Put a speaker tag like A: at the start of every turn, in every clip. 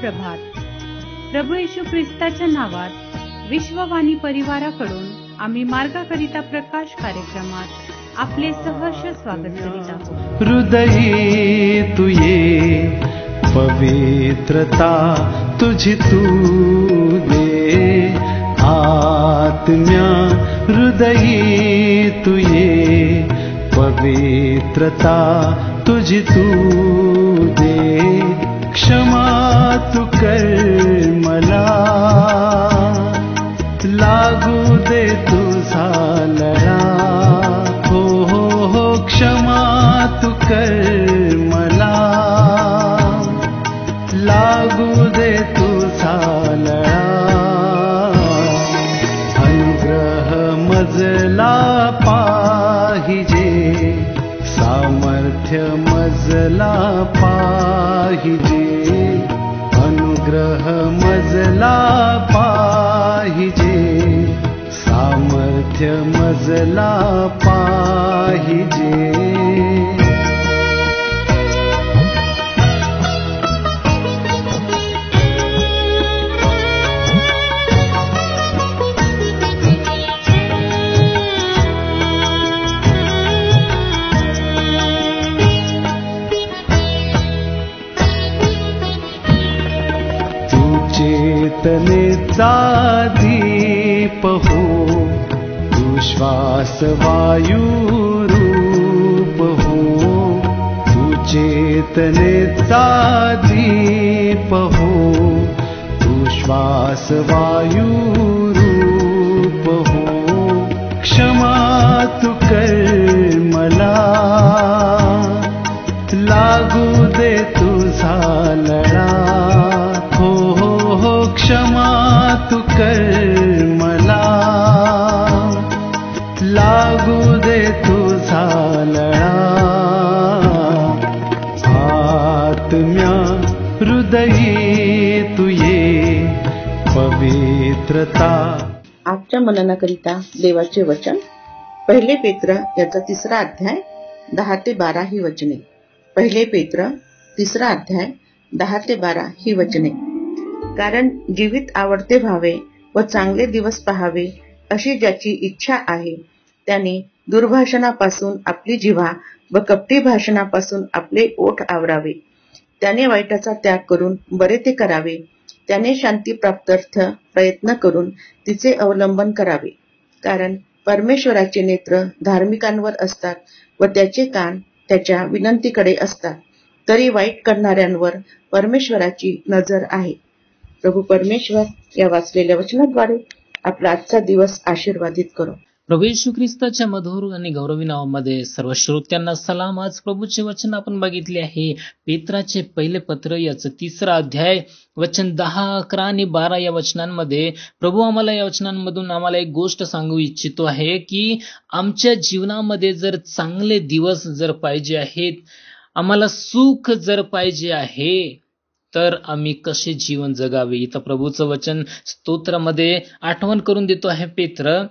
A: प्रभात. प्रभू येशू ख्रिस्ताच्या नावात विश्ववाणी परिवाराकडून आम्ही मार्गाकरिता प्रकाश कार्यक्रमात आपले सहर्ष स्वागत करीत आहोत.
B: हृदयी तू ये, पवित्रता तुझी तू दे. आत्म्या हृदयी तू ये, पवित्रता तुझी तू दे. क्षमा तू कर मला, लागू दे तुझा लळा. हो हो हो, क्षमा तू कर मला, लागू दे तुझा लळा. अनुग्रह मजला पाहिजे, सामर्थ्य मजला पाहिजे. अनुग्रह मजला पाहिजे, सामर्थ्य मजला पाहिजे. चेतनेचा दीप हो, तू श्वास वायू रूप हो. तू चेतनेचा दीप हो, तू श्वास वायू रूप हो. क्षमा तू कर मला, लागू दे तुझा लळा. हो हो हो, क्षमा तू कर मला, लागू दे तुझा लळा. आत्म्या हृदयी तू ये, पवित्रता.
C: आजच्या मननाकरिता देवाचे वचन पहिले पेत्र याचा 3रा अध्याय 10 ते 12 ही वचने. पहिले पेत्र 3रा अध्याय 10 ते 12 ही वचने. कारण जीवित आवडते व्हावे व चांगले दिवस पहावे अशी ज्याची इच्छा आहे, त्याने दुर्भाषणापासून आपली जिव्हा व कपटी भाषणापासून आपले ओठ आवरावे. त्याने वाईटाचा त्याग करून बरे ते करावे. त्याने शांती प्राप्त्यर्थ प्रयत्न करून तिचे अवलंबन करावे. कारण परमेश्वराचे नेत्र धार्मिकांवर असतात व त्याचे कान त्याच्या विनंतीकडे असतात. तरी वाईट करणाऱ्यांवर परमेश्वराची नजर आहे. प्रभू परमेश्वर या वाचलेल्या वचनाद्वारे आपला आजचा दिवस आशीर्वादित करो.
D: प्रभू येशू ख्रिस्ताच्या मधुर आणि गौरवी नावामध्ये सर्व श्रोत्यांना सलाम. आज प्रभूचे वचन आपण बघितले आहे पेत्राचे पहिले पत्र याचं 3रा अध्याय वचन 10, 11 आणि 12 या वचनांमध्ये प्रभू आम्हाला या वचनांमधून आम्हाला एक गोष्ट सांगू इच्छितो आहे की आमच्या जीवनामध्ये जर चांगले दिवस जर पाहिजे आहेत, आम्हाला सुख जर पाहिजे आहे, तर आम्ही कसे जीवन जगावे. इथं प्रभूचं वचन स्तोत्रामध्ये आठवण करून देतो आहे पेत्र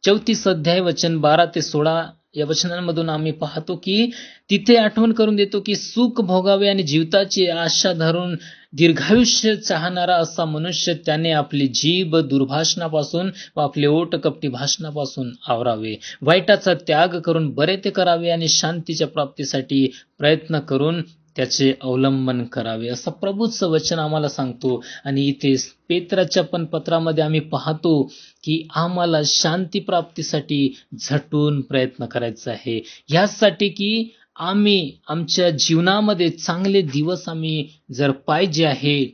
D: 34 अध्याय वचन 12 ते 16 या वचनांमधून आम्ही पाहतो की तिथे आठवण करून देतो की सुख भोगावे आणि जीविताची आशा धरून दीर्घायुष्य चाहणारा असा मनुष्य त्याने आपली जीभ दुर्भाषणापासून व आपले ओठ कपटी भाषणापासून आवरावे. वाईटाचा त्याग करून बरे ते करावे आणि शांतीच्या प्राप्तीसाठी प्रयत्न करून त्याचे अवलंबन करावे, असं प्रभूचं वचन आम्हाला सांगतो. आणि इथे पेत्राच्या पण पत्रामध्ये आम्ही पाहतो की आम्हाला शांती प्राप्तीसाठी झटून प्रयत्न करायचा आहे. यासाठी की आम्ही आमच्या जीवनामध्ये चांगले दिवस आम्ही जर पाहिजे आहे,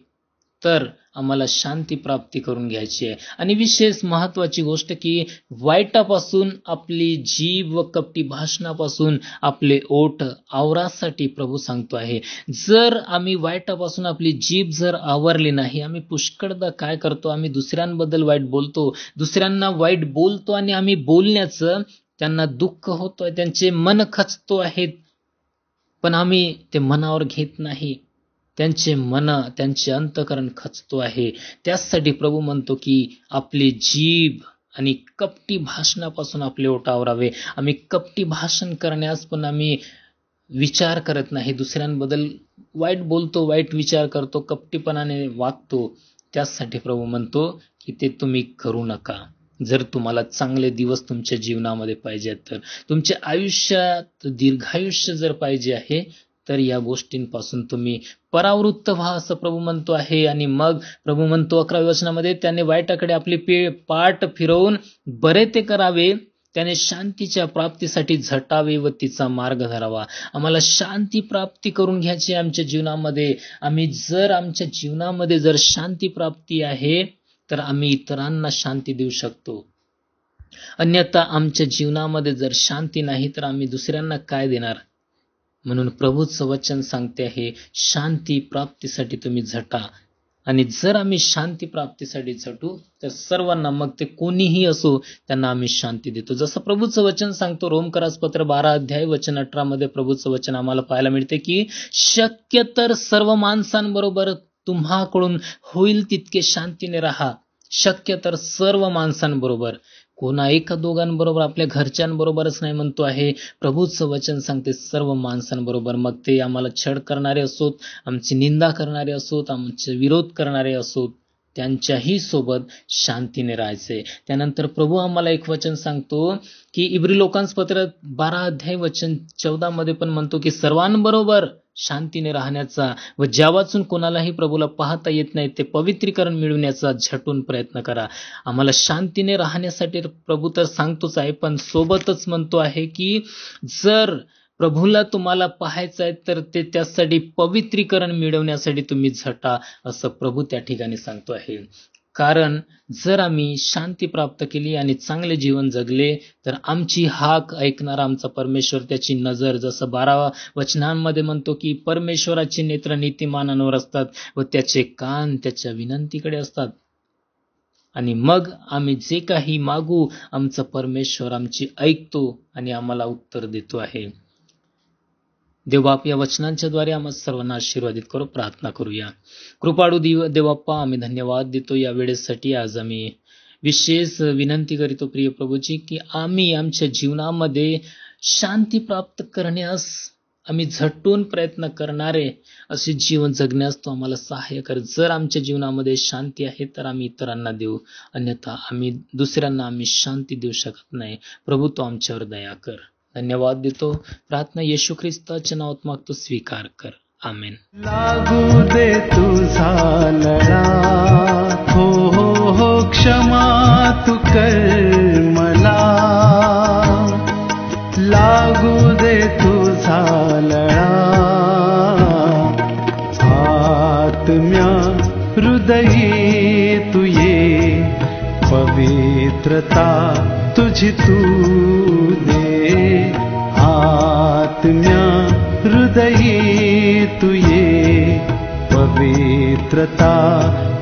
D: तर आम्हाला शांती प्राप्ती करून घ्यायची आहे. आणि विशेष महत्वाची गोष्ट की वाईटापासून आपली जीभ व कपटी भाषणापासून आपले ओठ आवरासाठी प्रभू सांगतो आहे. जर आम्ही वाईटापासून आपली जीभ जर आवरली नाही, आम्ही पुष्कळदा काय करतो, आम्ही दुसऱ्यांबद्दल वाईट बोलतो, दुसऱ्यांना वाईट बोलतो आणि आम्ही बोलण्याचं त्यांना दुःख होतोय, त्यांचे मन खचतो आहेत, पण आम्ही ते मनावर घेत नाही. त्यांचे मन, त्यांचे अंतःकरण खचतो आहे. त्यासाठी प्रभू म्हणतो की आपली जीभ आणि कपटी भाषणापासून आपले ओठ आवरावे. आम्ही कपटी भाषण करण्यास पण आम्ही विचार करत नाही, दुसऱ्यांबद्दल वाईट बोलतो, वाईट विचार करतो, कपटीपणाने वागतो, त्यासाठी प्रभू म्हणतो की ते तुम्ही करू नका. जर तुम्हाला चांगले दिवस तुमच्या जीवनामध्ये पाहिजे तर, तुमच्या आयुष्यात दीर्घायुष्य जर पाहिजे आहे, तर या गोष्टींपासून तुम्ही परावृत्त व्हा असं प्रभू म्हणतो आहे. आणि मग प्रभू म्हणतो 11व्या वचनामध्ये, त्याने वाईटाकडे आपली पाठ फिरवून बरे ते करावे, त्याने शांतीच्या प्राप्तीसाठी झटावे व तिचा मार्ग धरावा. आम्हाला शांती प्राप्ती करून घ्यायची आमच्या जीवनामध्ये. आमच्या जीवनामध्ये जर शांती प्राप्ती आहे तर आम्ही इतरांना शांती देऊ शकतो. अन्यथा आमच्या जीवनामध्ये जर शांती नाही तर आम्ही दुसऱ्यांना काय देणार? म्हणून प्रभूचं वचन सांगते आहे, शांती प्राप्तीसाठी तुम्ही झटा. आणि जर आम्ही शांती प्राप्तीसाठी झटू तर सर्वांना, मग ते कोणीही असो, त्यांना आम्ही शांती देतो. जसं प्रभूचं वचन सांगतो रोमकरास पत्र 12 अध्याय वचन 18 मध्ये प्रभूचं वचन आम्हाला पाहायला मिळते की शक्य तर सर्व माणसांबरोबर तुम्हाकडून होईल तितके शांतीने राहा. शक्य तर सर्व माणसांबरोबर, कोणा एका दोघांबरोबर, आपल्या घरच्यांबरोबरच नाही म्हणतो आहे. प्रभूचं वचन सांगते सर्व माणसांबरोबर. मग ते आम्हाला छळ करणारे असोत, आमची निंदा करणारे असोत, आमचे विरोध करणारे असोत, त्यांच्याही सोबत शांतीने राहायचे. त्यानंतर प्रभू आम्हाला एक वचन सांगतो की इब्री लोकांस पत्र 12 अध्याय वचन 14 मध्ये पण म्हणतो की सर्वांबरोबर शांतीने राहण्याचा व ज्या वाचून कोणालाही प्रभूला पाहता येत नाही ते पवित्रीकरण मिळवण्याचा झटून प्रयत्न करा. आम्हाला शांतीने राहण्यासाठी प्रभू तर सांगतोच आहे, पण सोबतच म्हणतो आहे की जर प्रभूला तुम्हाला पाहायचं आहे तर ते त्यासाठी पवित्रीकरण मिळवण्यासाठी तुम्ही झटा, असं प्रभू त्या ठिकाणी सांगतो आहे. कारण जर आम्ही शांती प्राप्त केली आणि चांगले जीवन जगले तर आमची हाक ऐकणारा आमचा परमेश्वर, त्याची नजर, जसं 12व्या वचनांमध्ये म्हणतो की परमेश्वराचे नेत्र नीतिमानांवर असतात व त्याचे कान त्याच्या विनंतीकडे असतात. आणि मग आम्ही जे काही मागू, आमचा परमेश्वर आमची ऐकतो आणि आम्हाला उत्तर देतो आहे. देवबाप या वचनांच्या द्वारे आम्हा सर्वांना आशीर्वादित करू. प्रार्थना करूया. कृपाळू देवबाप्पा, आम्ही धन्यवाद देतो या वेळेसाठी. आज आम्ही विशेष विनंती करीतो प्रिय प्रभूजी की आम्ही आमच्या जीवनामध्ये शांती प्राप्त करण्यास आम्ही झटून प्रयत्न करणारे असे जीवन जगण्यास तो आम्हाला सहाय्य कर. जर आमच्या जीवनामध्ये शांती आहे तर आम्ही इतरांना देऊ, अन्यथा आम्ही दुसऱ्यांना शांती देऊ शकत नाही. प्रभू, तो आमच्यावर दया कर. धन्यवाद देतो. प्रार्थना येशू ख्रिस्ताच्या नावात मागतो, स्वीकार कर. आमेन.
B: लागू दे तुझा लळा, हो हो हो क्षमा तू कर मला. लागू दे तुझा लळा, आत्म्या हृदयी तू ये, पवित्रता तुझी तू दे. आत्म्या हृदयी तू ये, पवित्रता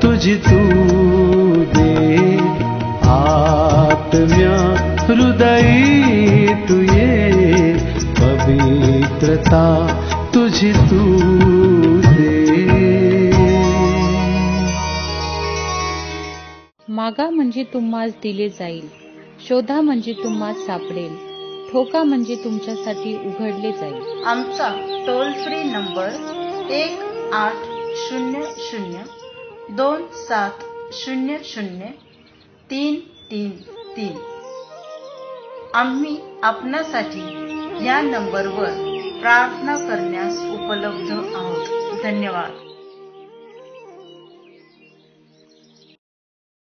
B: तुझी तू दे. आत्म्या हृदयी तू ये, पवित्रता तुझी तू दे.
A: मागा म्हणजे तुम्हास दिले जाईल, शोधा म्हणजे तुम्हास सापडेल, ठोका म्हणजे तुमच्यासाठी उघडले जाईल.
C: आमचा टोल फ्री नंबर 1-800-2700-333. आम्ही आपणासाठी या नंबरवर प्रार्थना करण्यास उपलब्ध आहोत. धन्यवाद.